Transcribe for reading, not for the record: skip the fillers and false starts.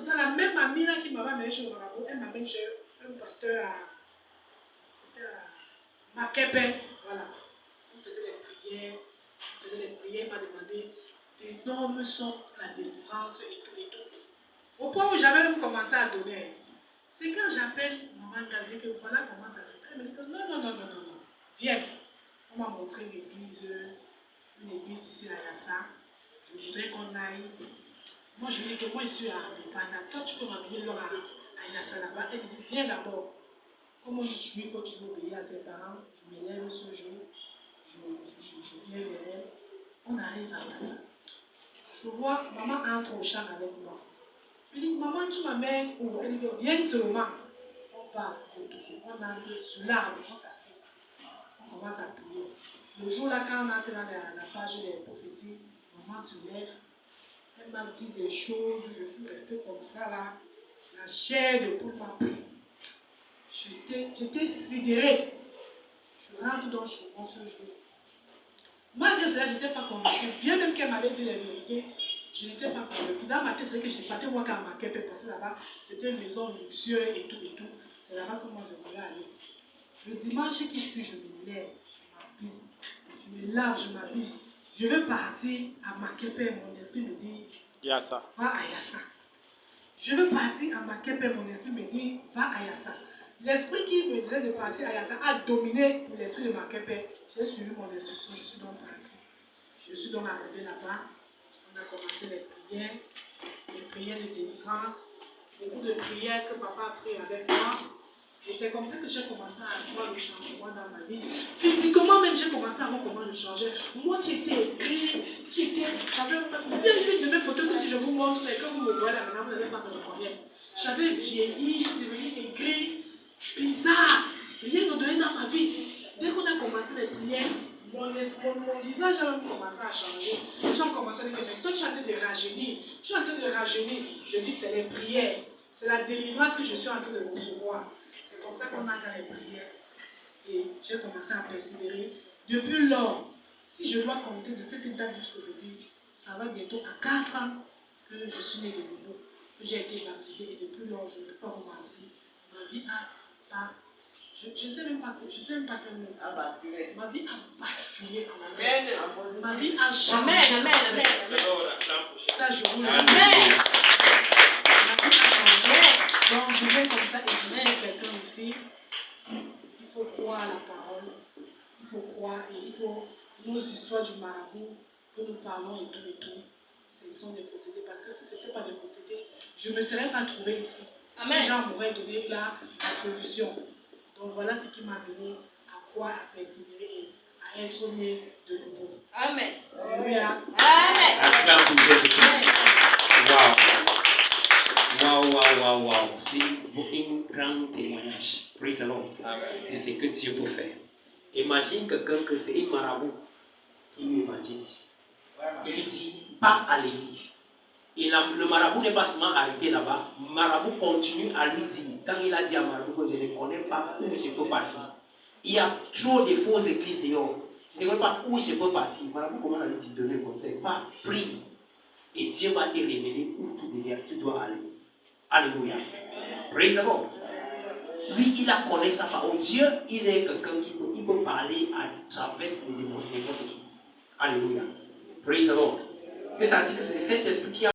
temps, la même amie là qui m'avait amené chez le marabout, elle m'amène chez un pasteur à Makepe. Voilà. On faisait les prières, il m'a demandé d'énormes sommes pour la délivrance et tout et tout. Au point où j'avais même commencé à donner. C'est quand j'appelle maman Gazi que voilà comment ça se fait. Elle me dit que non. Viens. On m'a montré une église ici à Yassa. Je voudrais qu'on aille. Moi, je lui dis que moi, je suis à Dépana. Toi, tu peux m'amener là à Yassa là-bas. Elle me dit, viens d'abord. Comme on dit, il faut qu'il obéir à ses parents. Je me lève ce jour. Je viens vers elle. On arrive à Yassa. Je vois, maman entre au champ avec moi. Je lui dis, maman, tu m'amènes où? Elle dit, viens seulement. On part, on entre sur l'arbre, on s'assied. On commence à prier. Le jour-là, quand on entre dans la page des prophéties, maman se lève. Elle m'a dit des choses, je suis restée comme ça là. La chair de poule m'a pris. J'étais sidérée. Je rentre dans ce jour. Malgré cela, je n'étais pas convaincue. Bien même qu'elle m'avait dit la vérité, je n'étais pas convaincue. Dans ma tête, c'est que j'ai parti voir qu'à ma quête, parce que là-bas, c'était une maison luxueuse et tout. C'est là-bas que moi je voulais aller. Le dimanche qui suit, je me lève, je m'habille. Je me lave, je m'habille. Je veux partir à Makepe, mon esprit me dit, Yassa. va à Yassa. Je veux partir à Makepe, mon esprit me dit, va à Yassa. L'esprit qui me disait de partir à Yassa a dominé l'esprit de Makepe. J'ai suivi mon instruction, je suis donc parti. Je suis donc arrivé là-bas. On a commencé les prières de délivrance, beaucoup de prières que papa a priées avec moi. Et c'est comme ça que j'ai commencé à voir le changement dans ma vie. Physiquement même, j'ai commencé à voir comment je changeais. Moi qui étais gris, c'est bien une de mes photos que si je vous montre, et quand vous me voyez là maintenant, vous n'allez pas me reconnaître. J'avais vieilli, je suis devenu aigri, bizarre. Rien ne donnait dans ma vie. Dès qu'on a commencé les prières, mon visage a même commencé à changer. Les gens ont commencé à dire, mais toi tu es en train de rajeunir. Tu es en train de rajeunir. Je dis, c'est les prières. C'est la délivrance que je suis en train de recevoir. C'est comme ça qu'on a dans les prières. Et j'ai commencé à persévérer. Depuis lors, si je dois compter de cette date jusqu'à aujourd'hui, ça va bientôt à 4 ans que je suis né de nouveau, que j'ai été baptisé. Et depuis lors, je ne peux pas vous mentir. Ma vie a je ne sais même pas quel mot dire. Ma vie a basculé en Amen. Ma vie a changé. Amen. Ça, je vous le dis. Ma vie a changé. Donc, je vais comme ça et je vais avec quelqu'un ici. Il faut croire à la parole. Il faut croire et il faut nos histoires du marabout que nous parlons et tout. Ce sont des procédés. Parce que si ce n'était pas des procédés, je ne me serais pas trouvé ici. Ces gens m'auraient donné là la solution. Donc voilà ce qui m'a amené à croire, à persévérer et à être né de nouveau. Amen. Alléluia. Amen. Acclame pour Jésus-Christ. Waouh. C'est un grand témoignage. Praise the Lord. De ce que Dieu peut faire. Imagine quelqu'un que c'est un marabout qui lui évangélise. Il dit, pas à l'église. Et le marabout n'est pas seulement arrêté là-bas. Le marabout continue à lui dire, quand il a dit à marabout que je ne connais pas où je peux partir. Il y a trop de fausses églises dehors. Je ne connais pas où je peux partir. Le marabout commence à lui donner un conseil. Pas prie. Et Dieu va te révéler où tu dois aller. Alléluia. Praise the Lord. Lui, il a connu sa parole. Dieu, il est quelqu'un qui peut parler à travers les démons. Alléluia. Praise the Lord. C'est-à-dire que c'est cet esprit qui a